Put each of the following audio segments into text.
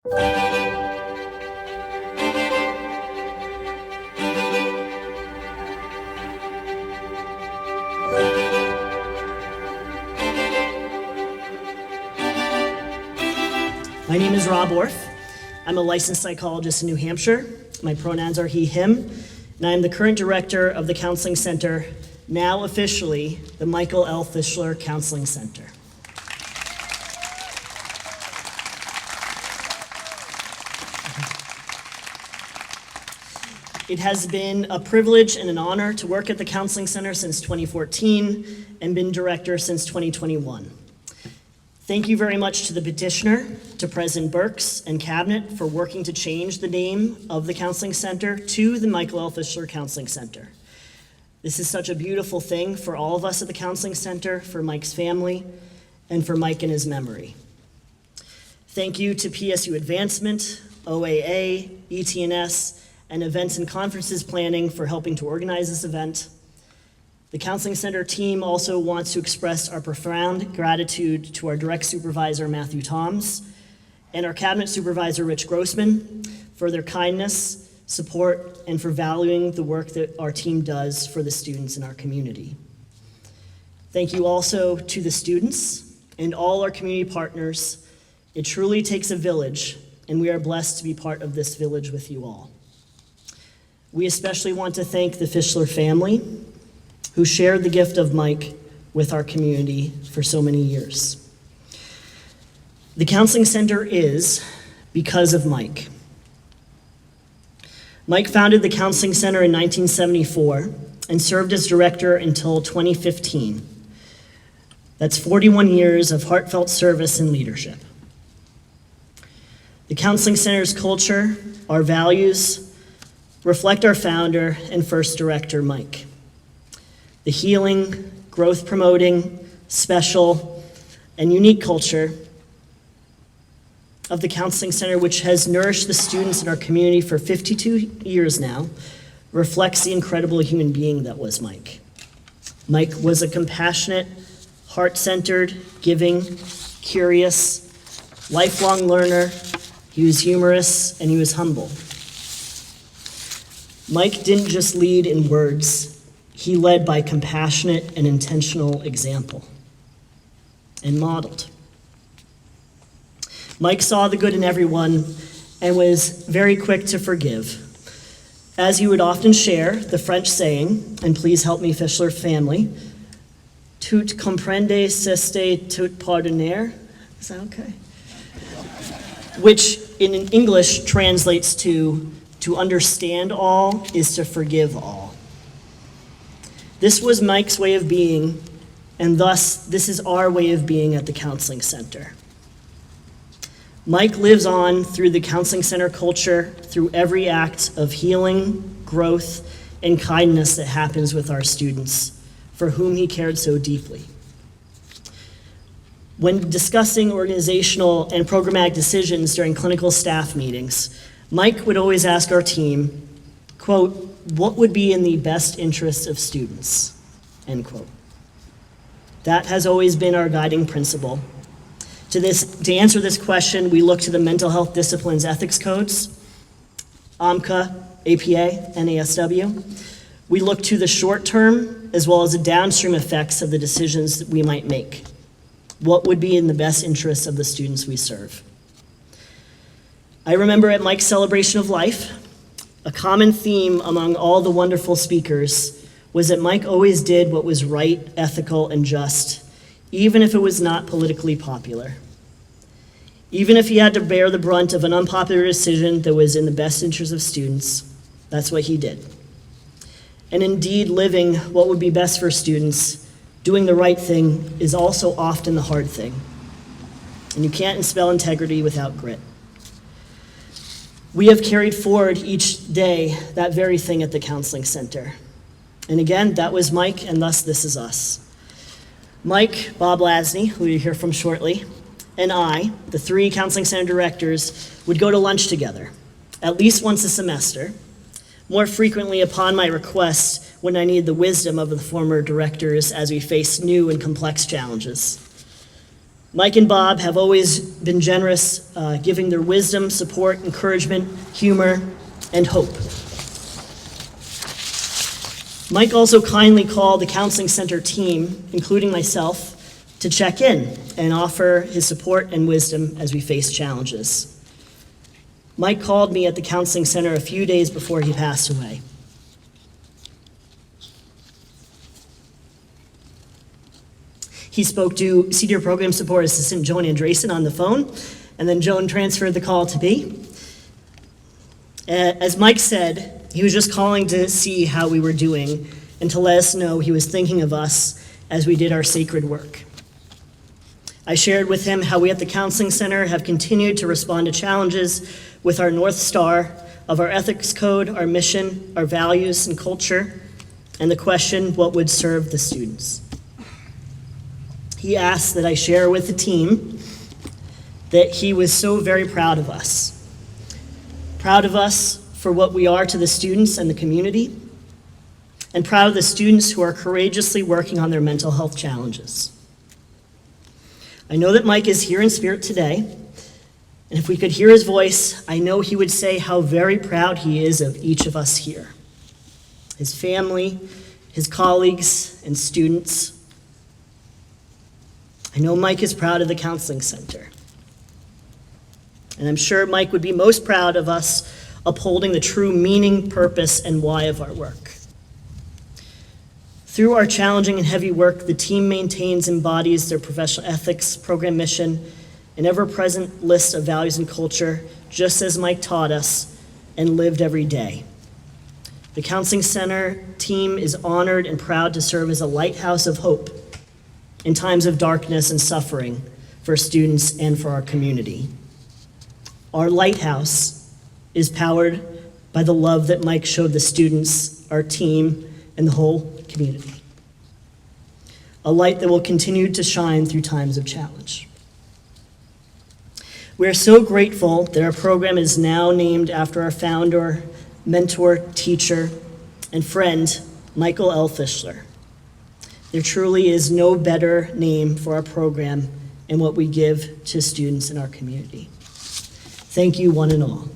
My name is Rob Orff. I'm a licensed psychologist in New Hampshire. My pronouns are he, him, and I'm the current director of the Counseling Center, now officially the Michael L. Fischler Counseling Center. It has been a privilege and an honor to work at the Counseling Center since 2014 and been director since 2021. Thank you very much to the petitioner, to President Burks and Cabinet for working to change the name of the Counseling Center to the Michael L. Fischler Counseling Center. This is such a beautiful thing for all of us at the Counseling Center, for Mike's family, and for Mike and his memory. Thank you to PSU Advancement, OAA, ET&S, and Events and Conferences Planning for helping to organize this event. The Counseling Center team also wants to express our profound gratitude to our direct supervisor, Matthew Toms, and our cabinet supervisor, Rich Grossman, for their kindness, support, and for valuing the work that our team does for the students in our community. Thank you also to the students and all our community partners. It truly takes a village, and we are blessed to be part of this village with you all. We especially want to thank the Fischler family, who shared the gift of Mike with our community for so many years. The Counseling Center is because of Mike. Mike founded the Counseling Center in 1974 and served as director until 2015. That's 41 years of heartfelt service and leadership. The Counseling Center's culture, our values, reflect our founder and first director, Mike. The healing, growth-promoting, special, and unique culture of the Counseling Center, which has nourished the students in our community for 52 years now, reflects the incredible human being that was Mike. Mike was a compassionate, heart-centered, giving, curious, lifelong learner. He was humorous, and he was humble. Mike didn't just lead in words. He led by compassionate and intentional example and modeled. Mike saw the good in everyone and was very quick to forgive. As he would often share, the French saying, and please help me, Fischler family, tout comprendre, c'est tout pardonner. Is that okay? Which in English translates to understand all is to forgive all. This was Mike's way of being, and thus this is our way of being at the Counseling Center. Mike lives on through the Counseling Center culture, through every act of healing, growth, and kindness that happens with our students, for whom he cared so deeply. When discussing organizational and programmatic decisions during clinical staff meetings, Mike would always ask our team, quote, "What would be in the best interests of students?" End quote. That has always been our guiding principle. To answer this question, we look to the Mental Health Disciplines Ethics Codes, AMCA, APA, NASW. We look to the short-term as well as the downstream effects of the decisions that we might make. What would be in the best interests of the students we serve? I remember at Mike's celebration of life, a common theme among all the wonderful speakers was that Mike always did what was right, ethical, and just, even if it was not politically popular. Even if he had to bear the brunt of an unpopular decision that was in the best interest of students, that's what he did. And indeed, living what would be best for students, doing the right thing, is also often the hard thing. And you can't instill integrity without grit. We have carried forward each day that very thing at the Counseling Center. And again, that was Mike, and thus this is us. Mike, Bob Lasney, who you'll hear from shortly, and I, the 3 Counseling Center directors, would go to lunch together, at least once a semester, more frequently upon my request when I needed the wisdom of the former directors as we faced new and complex challenges. Mike and Bob have always been generous, giving their wisdom, support, encouragement, humor, and hope. Mike also kindly called the counseling center team, including myself, to check in and offer his support and wisdom as we face challenges. Mike called me at the counseling center a few days before he passed away. He spoke to Senior Program Support Assistant Joan Andresen on the phone, and then Joan transferred the call to me. As Mike said, he was just calling to see how we were doing and to let us know he was thinking of us as we did our sacred work. I shared with him how we at the Counseling Center have continued to respond to challenges with our North Star of our ethics code, our mission, our values and culture, and the question, what would serve the students? He asked that I share with the team that he was so very proud of us. Proud of us for what we are to the students and the community, and proud of the students who are courageously working on their mental health challenges. I know that Mike is here in spirit today, and if we could hear his voice, I know he would say how very proud he is of each of us here. His family, his colleagues, and students. I know Mike is proud of the Counseling Center. And I'm sure Mike would be most proud of us upholding the true meaning, purpose, and why of our work. Through our challenging and heavy work, the team maintains and embodies their professional ethics, program mission, an ever-present list of values and culture, just as Mike taught us and lived every day. The Counseling Center team is honored and proud to serve as a lighthouse of hope in times of darkness and suffering for students and for our community. Our lighthouse is powered by the love that Mike showed the students, our team, and the whole community. A light that will continue to shine through times of challenge. We are so grateful that our program is now named after our founder, mentor, teacher, and friend, Michael L. Fischler. There truly is no better name for our program and what we give to students in our community. Thank you, one and all.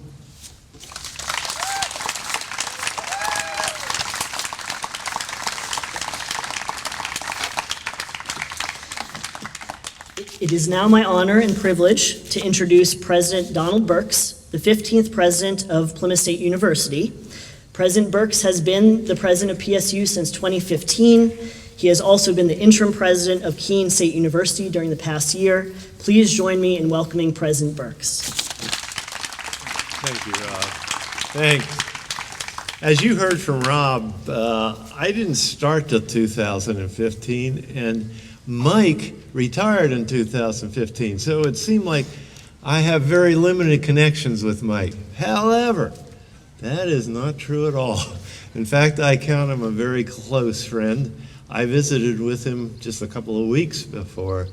It is now my honor and privilege to introduce President Donald Burks, the 15th president of Plymouth State University. President Burks has been the president of PSU since 2015. He has also been the interim president of Keene State University during the past year. Please join me in welcoming President Burks. Thank you, Rob. Thanks. As you heard from Rob, I didn't start till 2015, and Mike retired in 2015, so it seemed like I have very limited connections with Mike. However, that is not true at all. In fact, I count him a very close friend. I visited with him just a couple of weeks before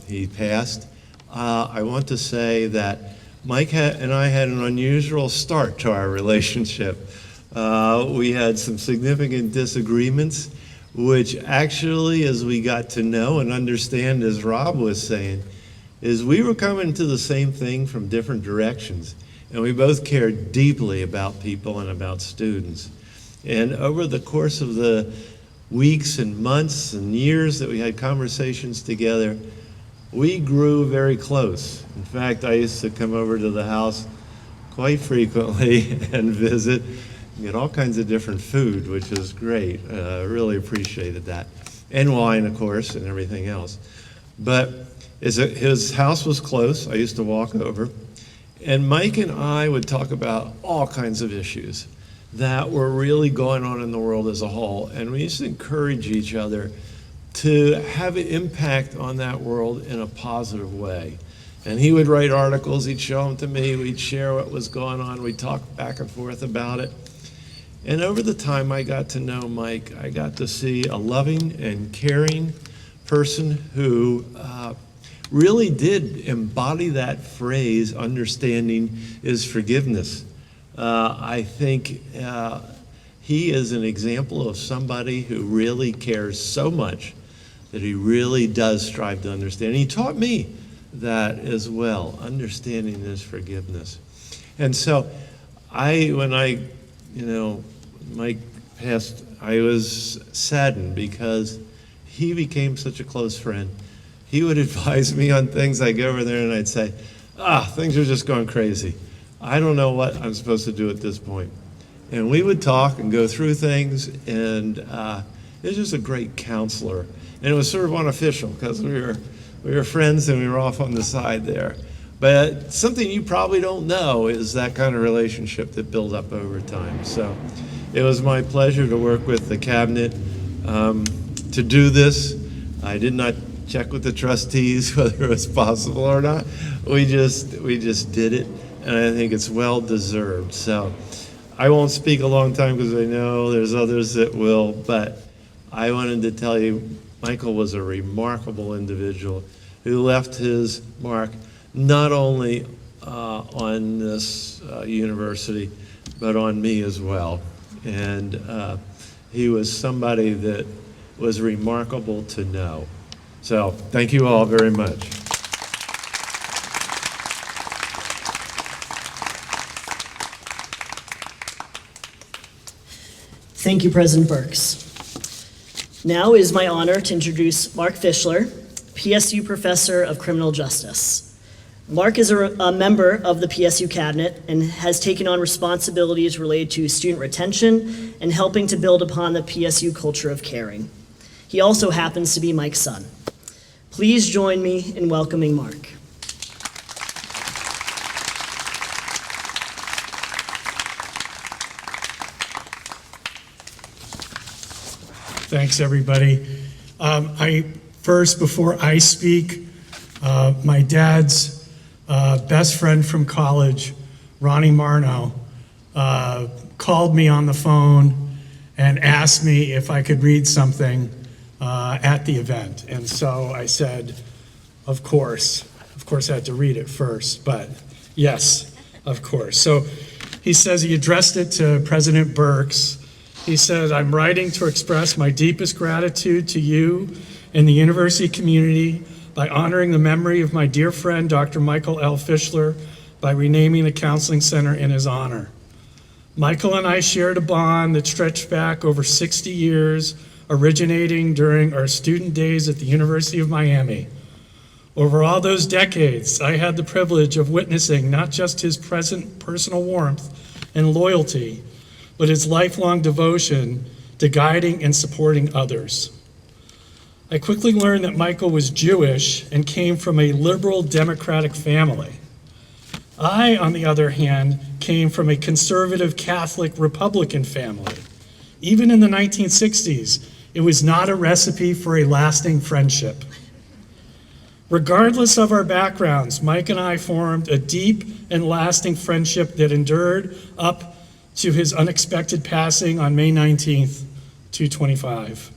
he passed. I want to say that Mike and I had an unusual start to our relationship. We had some significant disagreements, which actually, as we got to know and understand, as Rob was saying, is we were coming to the same thing from different directions. And we both cared deeply about people and about students. And over the course of the weeks and months and years that we had conversations together, we grew very close. In fact, I used to come over to the house quite frequently and visit, and get all kinds of different food, which was great. Really appreciated that. And wine, of course, and everything else. But his house was close. I used to walk over. And Mike and I would talk about all kinds of issues that were really going on in the world as a whole. And we used to encourage each other to have an impact on that world in a positive way. And he would write articles, he'd show them to me, we'd share what was going on, we'd talk back and forth about it. And over the time I got to know Mike, I got to see a loving and caring person who really did embody that phrase, understanding is forgiveness. I think he is an example of somebody who really cares so much that he really does strive to understand. And he taught me that as well, understanding his forgiveness. And so when Mike passed, I was saddened because he became such a close friend. He would advise me on things. I'd go over there and I'd say, things are just going crazy. I don't know what I'm supposed to do at this point. And we would talk and go through things, and he was just a great counselor. And it was sort of unofficial because we were friends and we were off on the side there. But something you probably don't know is that kind of relationship that built up over time. So it was my pleasure to work with the cabinet to do this. I did not check with the trustees whether it was possible or not. We just did it, and I think it's well deserved. So I won't speak a long time because I know there's others that will, but I wanted to tell you, Michael was a remarkable individual who left his mark not only on this university, but on me as well. And he was somebody that was remarkable to know. So thank you all very much. Thank you, President Burks. Now it is my honor to introduce Mark Fischler, PSU Professor of Criminal Justice. Mark is a member of the PSU cabinet and has taken on responsibilities related to student retention and helping to build upon the PSU culture of caring. He also happens to be Mike's son. Please join me in welcoming Mark. Thanks, everybody. Before I speak, my dad's best friend from college, Ronnie Marno, called me on the phone and asked me if I could read something at the event. And so I said, of course. Of course, I had to read it first, but yes, of course. So he says he addressed it to President Burks. He said, I'm writing to express my deepest gratitude to you and the university community by honoring the memory of my dear friend, Dr. Michael L. Fischler, by renaming the Counseling Center in his honor. Michael and I shared a bond that stretched back over 60 years, originating during our student days at the University of Miami. Over all those decades, I had the privilege of witnessing not just his present personal warmth and loyalty, but his lifelong devotion to guiding and supporting others. I quickly learned that Michael was Jewish and came from a liberal democratic family. I, on the other hand, came from a conservative Catholic Republican family. Even in the 1960s, it was not a recipe for a lasting friendship. Regardless of our backgrounds, Mike and I formed a deep and lasting friendship that endured up to his unexpected passing on May 19th, 2025.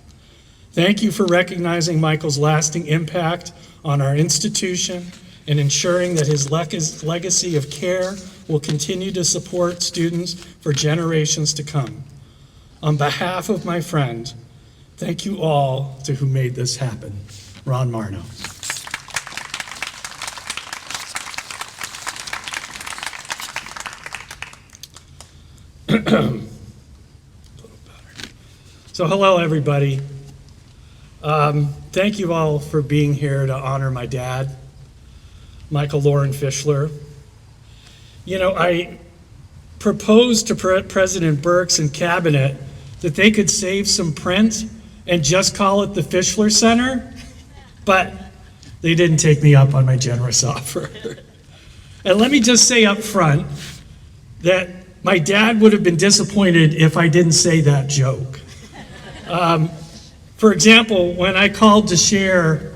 Thank you for recognizing Michael's lasting impact on our institution and ensuring that his legacy of care will continue to support students for generations to come. On behalf of my friend, thank you all to who made this happen. Ron Marno. So hello, everybody. Thank you all for being here to honor my dad, Michael Loren Fischler. You know, I proposed to President Burks and Cabinet that they could save some print and just call it the Fischler Center, but they didn't take me up on my generous offer. And let me just say up front that my dad would have been disappointed if I didn't say that joke. For example, when I called to share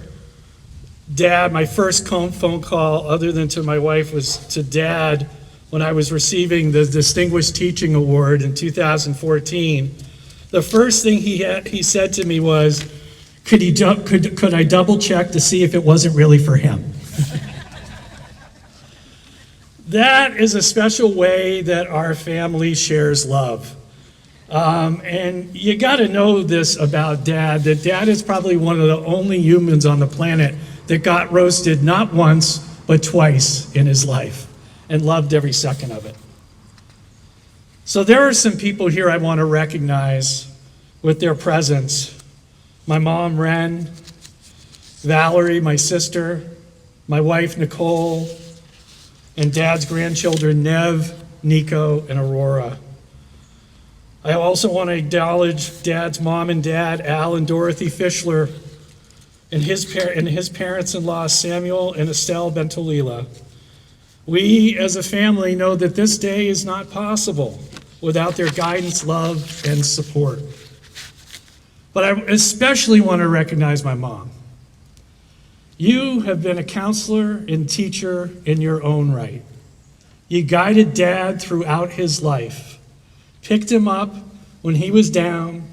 Dad, my first phone call other than to my wife was to Dad when I was receiving the Distinguished Teaching Award in 2014. The first thing he said to me was, could I double check to see if it wasn't really for him? That is a special way that our family shares love. And you got to know this about Dad, that Dad is probably one of the only humans on the planet that got roasted not once, but twice in his life and loved every second of it. So there are some people here I want to recognize with their presence. My mom, Ren, Valerie, my sister, my wife, Nicole, and Dad's grandchildren, Nev, Nico, and Aurora. I also want to acknowledge Dad's mom and dad, Al and Dorothy Fischler, and his parents-in-law, Samuel and Estelle Bentolila. We, as a family, know that this day is not possible without their guidance, love, and support. But I especially want to recognize my mom. You have been a counselor and teacher in your own right. You guided Dad throughout his life, picked him up when he was down,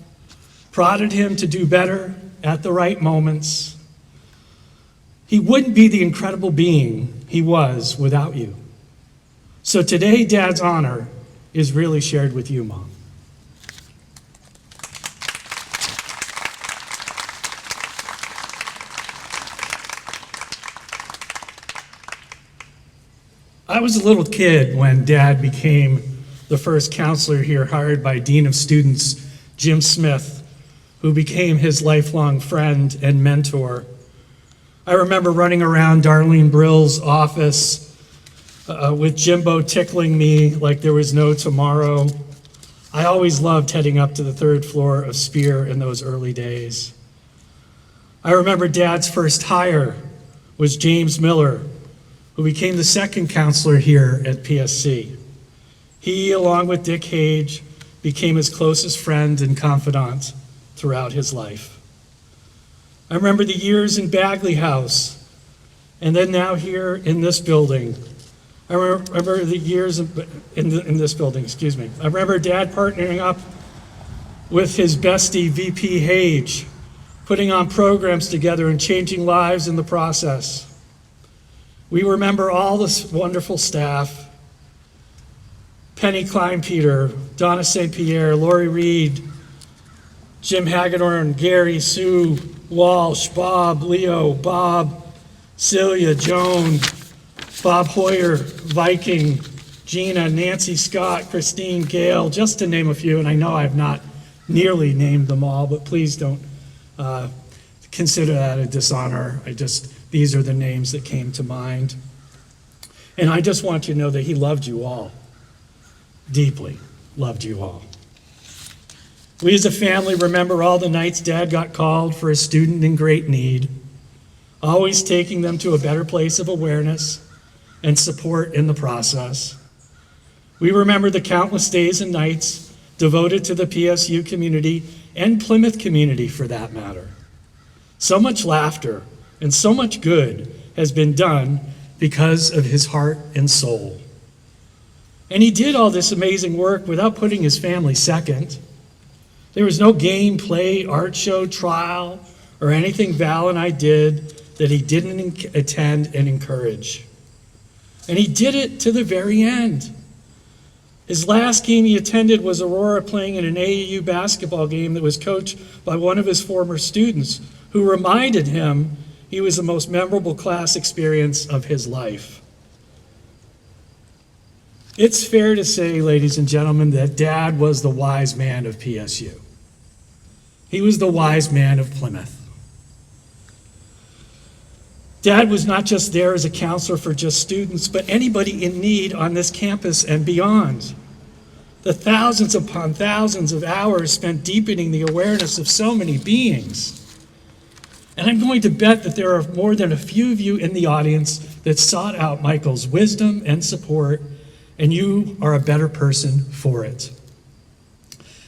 prodded him to do better at the right moments. He wouldn't be the incredible being he was without you. So today, Dad's honor is really shared with you, Mom. I was a little kid when Dad became the first counselor here, hired by Dean of Students Jim Smith, who became his lifelong friend and mentor. I remember running around Darlene Brill's office with Jimbo tickling me like there was no tomorrow. I always loved heading up to the third floor of Spear in those early days. I remember Dad's first hire was James Miller, who became the second counselor here at PSC. He, along with Dick Hage, became his closest friend and confidant throughout his life. I remember the years in Bagley House, and then now here in this building. I remember the years in this building, I remember Dad partnering up with his bestie, VP Hage, putting on programs together and changing lives in the process. We remember all this wonderful staff: Penny Kleinpeter, Donna St. Pierre, Lori Reed, Jim Hagedorn, Gary, Sue, Walsh, Bob, Leo, Bob, Celia, Joan, Bob Hoyer, Viking, Gina, Nancy Scott, Christine, Gail, just to name a few. And I know I've not nearly named them all, but please don't consider that a dishonor. These are the names that came to mind. And I just want you to know that he loved you all, deeply loved you all. We as a family remember all the nights Dad got called for a student in great need, always taking them to a better place of awareness and support in the process. We remember the countless days and nights devoted to the PSU community and Plymouth community for that matter. So much laughter and so much good has been done because of his heart and soul. And he did all this amazing work without putting his family second. There was no game, play, art show, trial, or anything Val and I did that he didn't attend and encourage. And he did it to the very end. His last game he attended was Aurora playing in an AAU basketball game that was coached by one of his former students, who reminded him he was the most memorable class experience of his life. It's fair to say, ladies and gentlemen, that Dad was the wise man of PSU. He was the wise man of Plymouth. Dad was not just there as a counselor for just students, but anybody in need on this campus and beyond. The thousands upon thousands of hours spent deepening the awareness of so many beings. And I'm going to bet that there are more than a few of you in the audience that sought out Michael's wisdom and support, and you are a better person for it.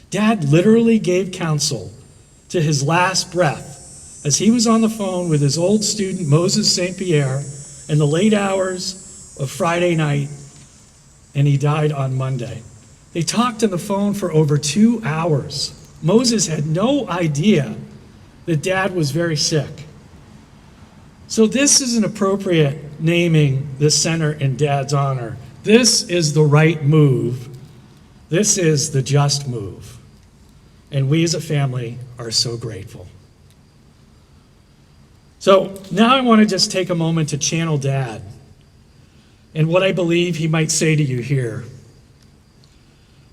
Dad literally gave counsel to his last breath as he was on the phone with his old student, Moses St. Pierre, in the late hours of Friday night, and he died on Monday. They talked on the phone for over 2 hours. Moses had no idea that Dad was very sick. So this is an appropriate naming this center in Dad's honor. This is the right move. This is the just move. and we as a family are so grateful. So now I want to just take a moment to channel Dad and what I believe he might say to you here.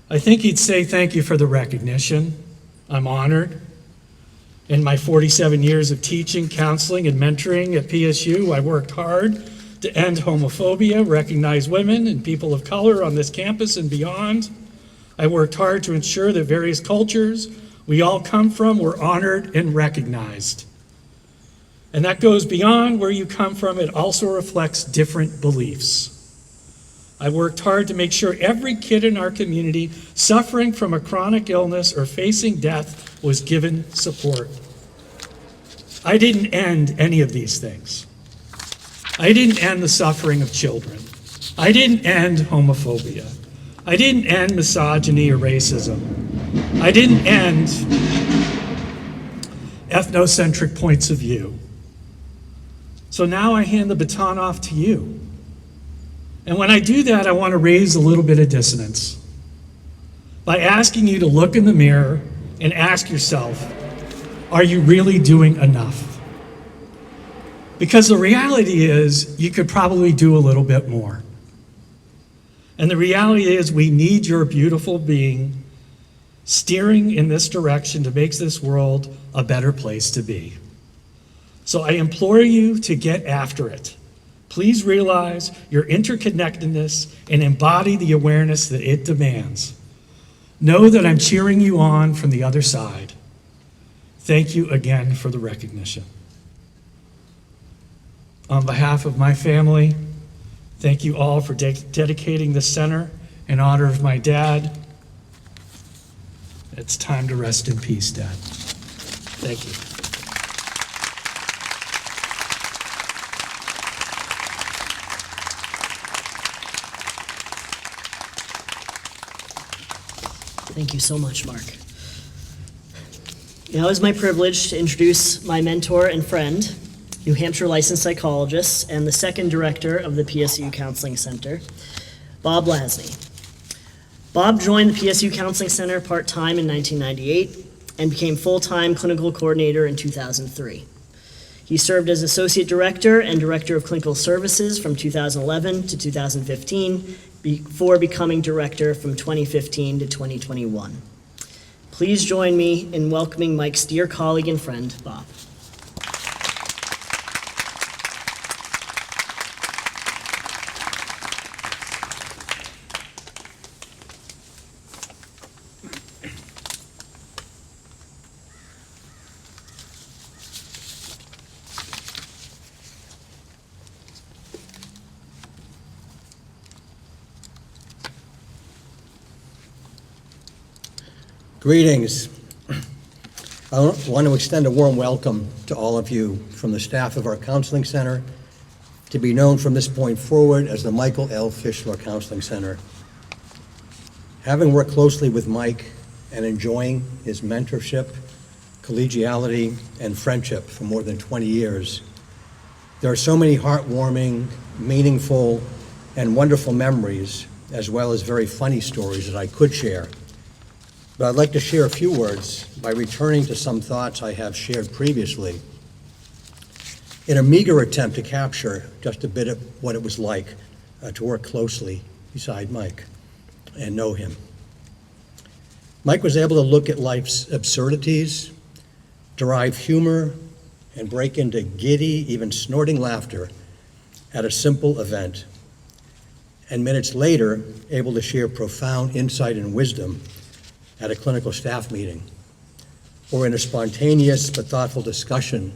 I think he'd say thank you for the recognition. I'm honored. In my 47 years of teaching, counseling, and mentoring at PSU, I worked hard to end homophobia, recognize women and people of color on this campus and beyond. I worked hard to ensure that various cultures we all come from were honored and recognized. And that goes beyond where you come from. It also reflects different beliefs. I worked hard to make sure every kid in our community suffering from a chronic illness or facing death was given support. I didn't end any of these things. I didn't end the suffering of children. I didn't end homophobia. I didn't end misogyny or racism. I didn't end ethnocentric points of view. So now I hand the baton off to you. And when I do that, I want to raise a little bit of dissonance by asking you to look in the mirror and ask yourself, are you really doing enough? Because the reality is you could probably do a little bit more. And the reality is we need your beautiful being steering in this direction to make this world a better place to be. So I implore you to get after it. Please realize your interconnectedness and embody the awareness that it demands. Know that I'm cheering you on from the other side. Thank you again for the recognition. On behalf of my family, thank you all for dedicating this center in honor of my dad. It's time to rest in peace, Dad. Thank you. Thank you so much, Mark. Now it is my privilege to introduce my mentor and friend, New Hampshire licensed psychologist and the second director of the PSU Counseling Center, Bob Lasney. Bob joined the PSU Counseling Center part-time in 1998 and became full-time clinical coordinator in 2003. He served as associate director and director of clinical services from 2011 to 2015, before becoming director from 2015 to 2021. Please join me in welcoming Mike's dear colleague and friend, Bob. Greetings. I want to extend a warm welcome to all of you from the staff of our counseling center, to be known from this point forward as the Michael L. Fischler Counseling Center. Having worked closely with Mike and enjoying his mentorship, collegiality, and friendship for more than 20 years, there are so many heartwarming, meaningful, and wonderful memories, as well as very funny stories that I could share. But I'd like to share a few words by returning to some thoughts I have shared previously in a meager attempt to capture just a bit of what it was like to work closely beside Mike and know him. Mike was able to look at life's absurdities, derive humor, and break into giddy, even snorting laughter at a simple event, and minutes later, able to share profound insight and wisdom at a clinical staff meeting, or in a spontaneous but thoughtful discussion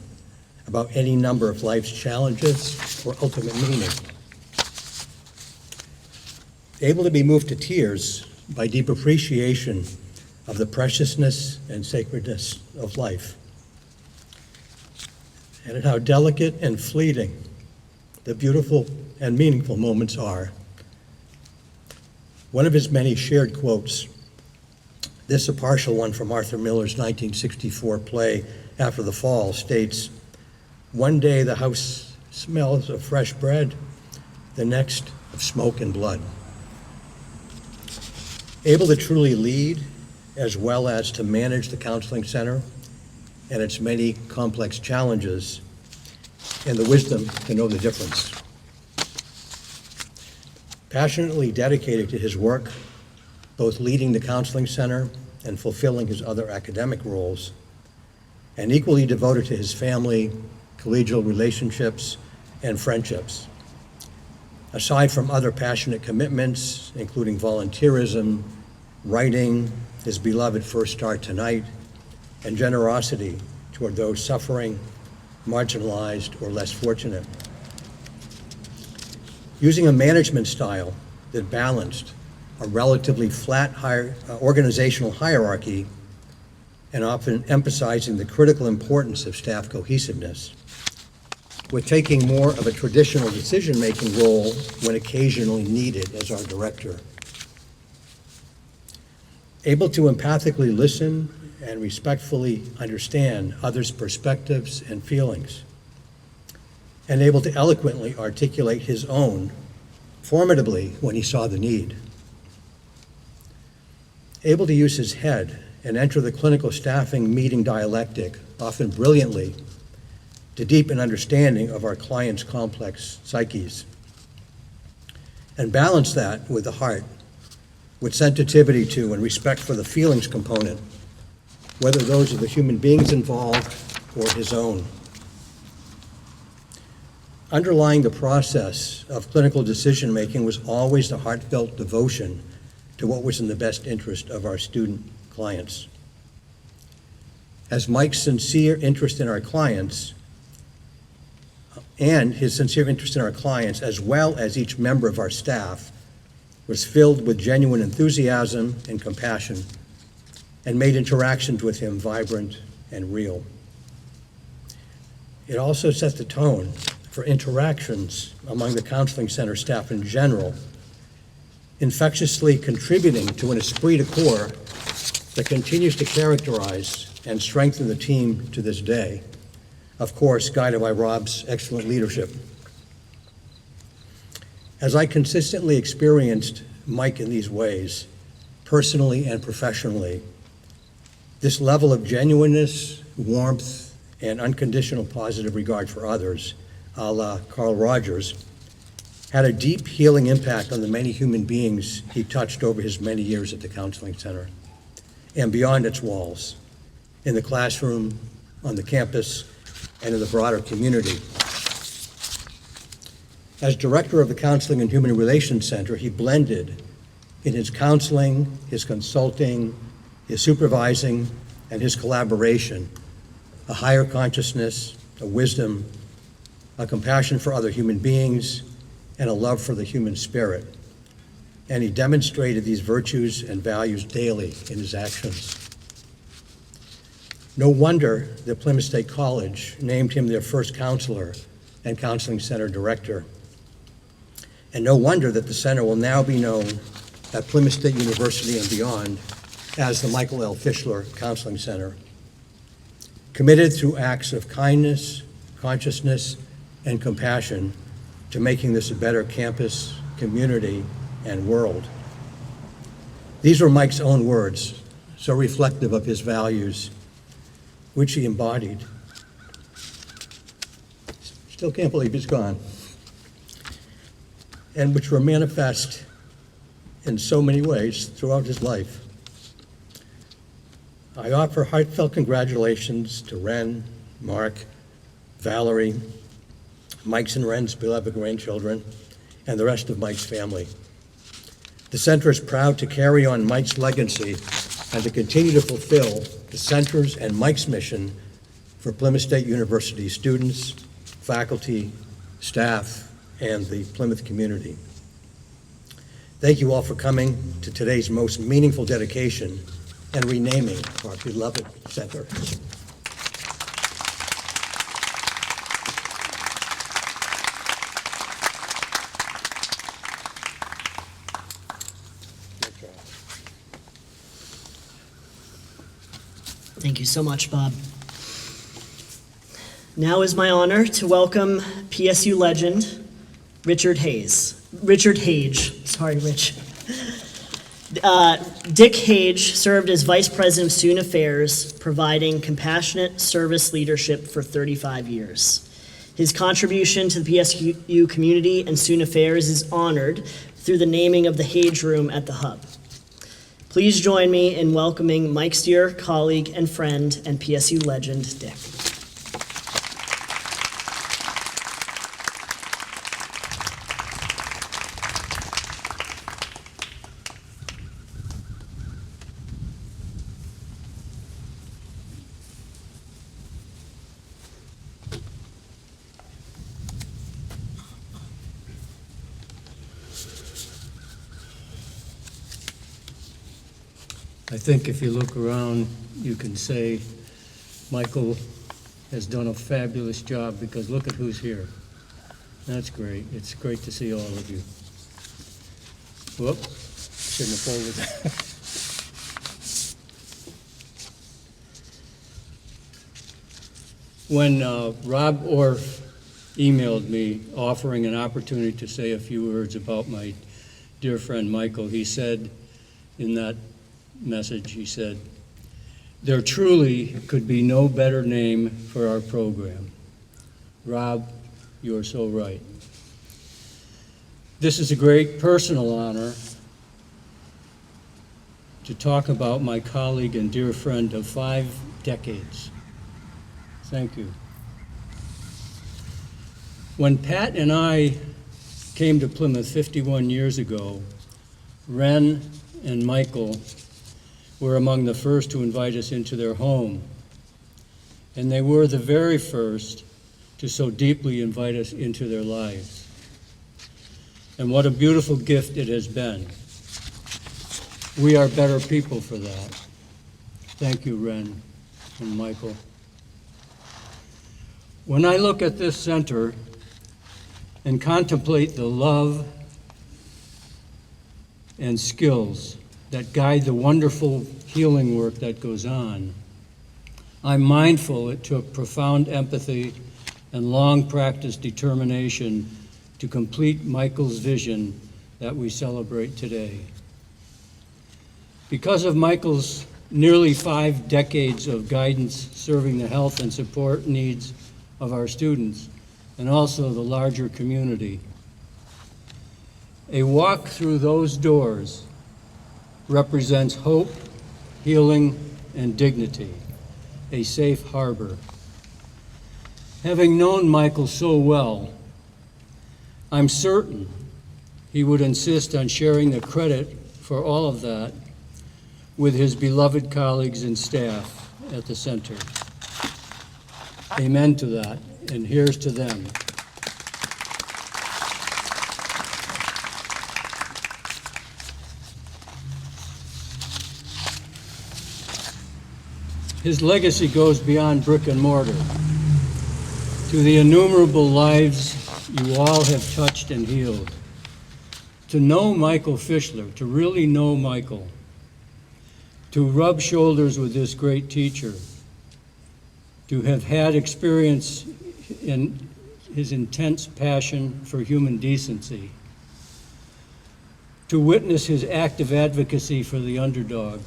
about any number of life's challenges or ultimate meaning. Able to be moved to tears by deep appreciation of the preciousness and sacredness of life, and at how delicate and fleeting the beautiful and meaningful moments are. One of his many shared quotes, this a partial one from Arthur Miller's 1964 play, After the Fall, states, "One day the house smells of fresh bread, the next of smoke and blood." Able to truly lead as well as to manage the counseling center and its many complex challenges, and the wisdom to know the difference. Passionately dedicated to his work, both leading the counseling center and fulfilling his other academic roles, and equally devoted to his family, collegial relationships, and friendships. Aside from other passionate commitments, including volunteerism, writing, his beloved First Start Tonight, and generosity toward those suffering, marginalized, or less fortunate. Using a management style that balanced a relatively flat organizational hierarchy and often emphasizing the critical importance of staff cohesiveness, with taking more of a traditional decision-making role when occasionally needed as our director. Able to empathically listen and respectfully understand others' perspectives and feelings, and able to eloquently articulate his own, formidably when he saw the need. Able to use his head and enter the clinical staffing meeting dialectic, often brilliantly, to deepen understanding of our clients' complex psyches, and balance that with the heart, with sensitivity to and respect for the feelings component, whether those of the human beings involved or his own. Underlying the process of clinical decision-making was always the heartfelt devotion to what was in the best interest of our student clients. As Mike's sincere interest in our clients, and his sincere interest in our clients, as well as each member of our staff, was filled with genuine enthusiasm and compassion, and made interactions with him vibrant and real. It also set the tone for interactions among the counseling center staff in general, infectiously contributing to an esprit de corps that continues to characterize and strengthen the team to this day, of course, guided by Rob's excellent leadership. As I consistently experienced Mike in these ways, personally and professionally, this level of genuineness, warmth, and unconditional positive regard for others, a la Carl Rogers, had a deep healing impact on the many human beings he touched over his many years at the counseling center and beyond its walls, in the classroom, on the campus, and in the broader community. As director of the Counseling and Human Relations Center, he blended in his counseling, his consulting, his supervising, and his collaboration a higher consciousness, a wisdom, a compassion for other human beings, and a love for the human spirit. And he demonstrated these virtues and values daily in his actions. No wonder that Plymouth State College named him their first counselor and counseling center director. And no wonder that the center will now be known at Plymouth State University and beyond as the Michael L. Fischler Counseling Center, committed through acts of kindness, consciousness, and compassion to making this a better campus, community, and world. These were Mike's own words, so reflective of his values, which he embodied. Still can't believe he's gone. And which were manifest in so many ways throughout his life. I offer heartfelt congratulations to Ren, Mark, Valerie, Mike's and Ren's beloved grandchildren, and the rest of Mike's family. The center is proud to carry on Mike's legacy and to continue to fulfill the center's and Mike's mission for Plymouth State University students, faculty, staff, and the Plymouth community. Thank you all for coming to today's most meaningful dedication and renaming our beloved center. Thank you so much, Bob. Now is my honor to welcome PSU legend Richard Hage. Sorry, Rich. Dick Hage served as Vice President of Student Affairs, providing compassionate service leadership for 35 years. His contribution to the PSU community and student affairs is honored through the naming of the Hage Room at the Hub. Please join me in welcoming Mike's dear colleague and friend and PSU legend, Dick. I think if you look around, you can say Michael has done a fabulous job, because look at who's here. That's great. It's great to see all of you. Whoop, shouldn't have folded that. When Rob Orff emailed me offering an opportunity to say a few words about my dear friend Michael, he said in that message, he said, "There truly could be no better name for our program. Rob, you're so right." This is a great personal honor to talk about my colleague and dear friend of 5 decades. Thank you. When Pat and I came to Plymouth 51 years ago, Ren and Michael were among the first to invite us into their home. And they were the very first to so deeply invite us into their lives. And what a beautiful gift it has been. We are better people for that. Thank you, Ren and Michael. When I look at this center and contemplate the love and skills that guide the wonderful healing work that goes on, I'm mindful it took profound empathy and long practiced determination to complete Michael's vision that we celebrate today. Because of Michael's nearly 5 decades of guidance serving the health and support needs of our students and also the larger community, a walk through those doors represents hope, healing, and dignity, a safe harbor. Having known Michael so well, I'm certain he would insist on sharing the credit for all of that with his beloved colleagues and staff at the center. Amen to that, and here's to them. His legacy goes beyond brick and mortar to the innumerable lives you all have touched and healed. To know Michael Fischler, to really know Michael, to rub shoulders with this great teacher, to have had experience in his intense passion for human decency, to witness his active advocacy for the underdog,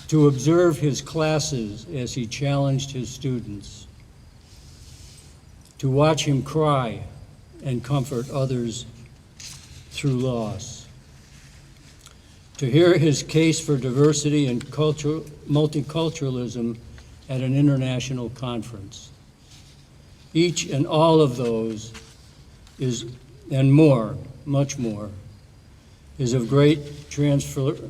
to observe his classes as he challenged his students, to watch him cry and comfort others through loss, to hear his case for diversity and multiculturalism at an international conference. Each and all of those is, and more, much more, is of great transforming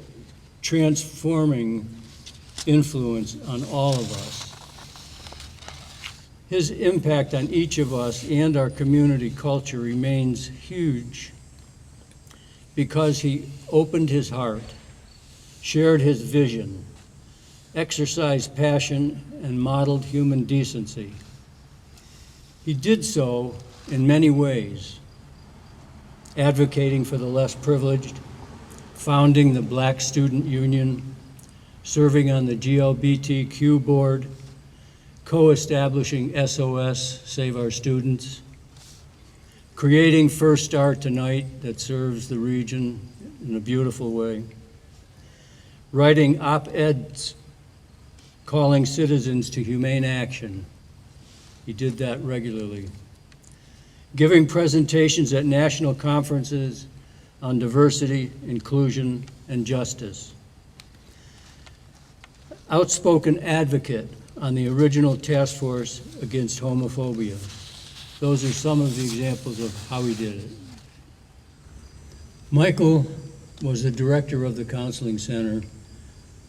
influence on all of us. His impact on each of us and our community culture remains huge because he opened his heart, shared his vision, exercised passion, and modeled human decency. He did so in many ways, advocating for the less privileged, founding the Black Student Union, serving on the GLBTQ board, co-establishing SOS, Save Our Students, creating First Star Tonight that serves the region in a beautiful way. Writing op-eds calling citizens to humane action. He did that regularly. Giving presentations at national conferences on diversity, inclusion, and justice. Outspoken advocate on the original task force against homophobia. Those are some of the examples of how he did it. Michael was the director of the Counseling Center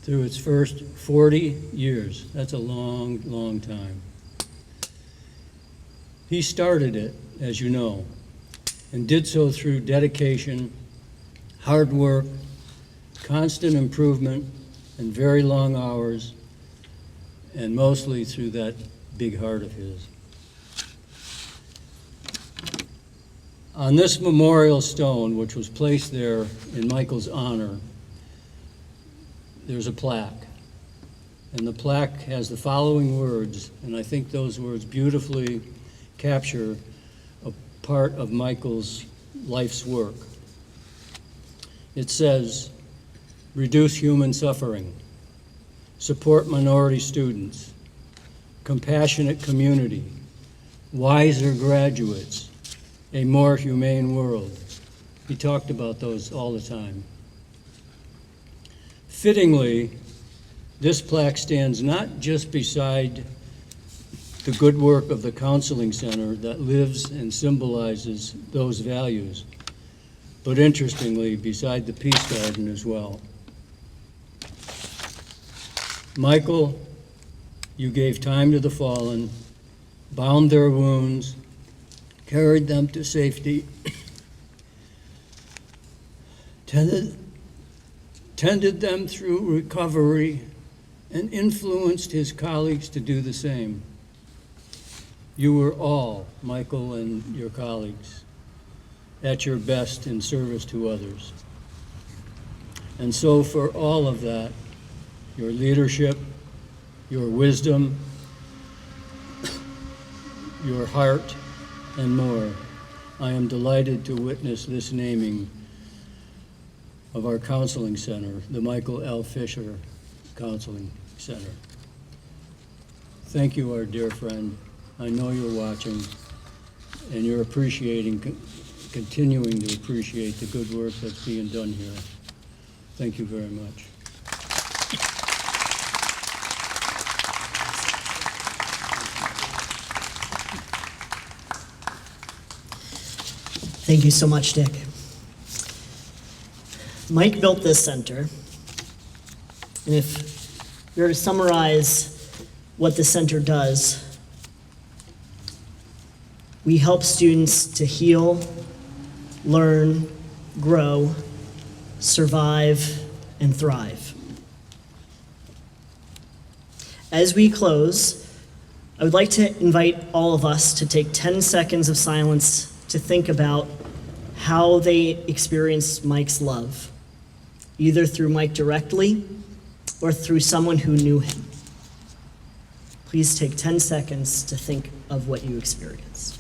through its first 40 years. That's a long, long time. He started it, as you know, and did so through dedication, hard work, constant improvement, and very long hours, and mostly through that big heart of his. On this memorial stone, which was placed there in Michael's honor, there's a plaque. And the plaque has the following words, and I think those words beautifully capture a part of Michael's life's work. It says, reduce human suffering, support minority students, compassionate community, wiser graduates, a more humane world. He talked about those all the time. Fittingly, this plaque stands not just beside the good work of the Counseling Center that lives and symbolizes those values, but interestingly, beside the Peace Garden as well. Michael, you gave time to the fallen, bound their wounds, carried them to safety, tended them through recovery, and influenced his colleagues to do the same. You were all, Michael and your colleagues, at your best in service to others. And so for all of that, your leadership, your wisdom, your heart, and more, I am delighted to witness this naming of our counseling center, the Michael L. Fischler Counseling Center. Thank you, our dear friend. I know you're watching, and you're continuing to appreciate the good work that's being done here. Thank you very much. Thank you so much, Dick. Mike built this center, and if we were to summarize what the center does, we help students to heal, learn, grow, survive, and thrive. As we close, I would like to invite all of us to take 10 seconds of silence to think about how they experienced Mike's love, either through Mike directly or through someone who knew him. Please take 10 seconds to think of what you experienced.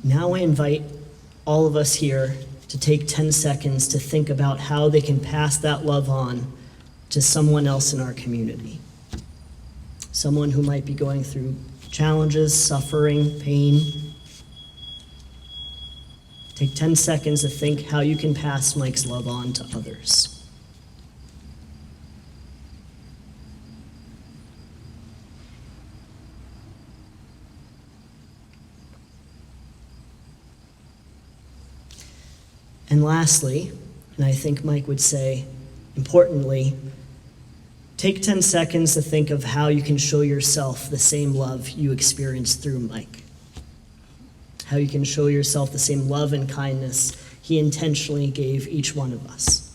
Now I invite all of us here to take 10 seconds to think about how they can pass that love on to someone else in our community. Someone who might be going through challenges, suffering, pain. Take 10 seconds to think how you can pass Mike's love on to others. And lastly, and I think Mike would say, importantly, take 10 seconds to think of how you can show yourself the same love you experienced through Mike. How you can show yourself the same love and kindness he intentionally gave each one of us.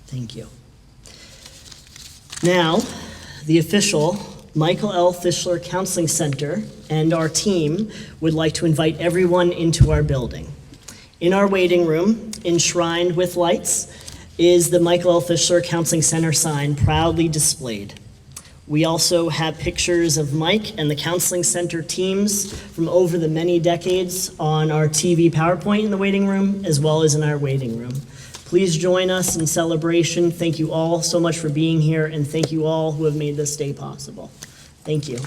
Thank you. Now, the official Michael L. Fischler Counseling Center and our team would like to invite everyone into our building. In our waiting room, enshrined with lights, is the Michael L. Fischler Counseling Center sign proudly displayed. We also have pictures of Mike and the Counseling Center teams from over the many decades on our TV PowerPoint in the waiting room, as well as in our waiting room. Please join us in celebration. Thank you all so much for being here, and thank you all who have made this day possible. Thank you.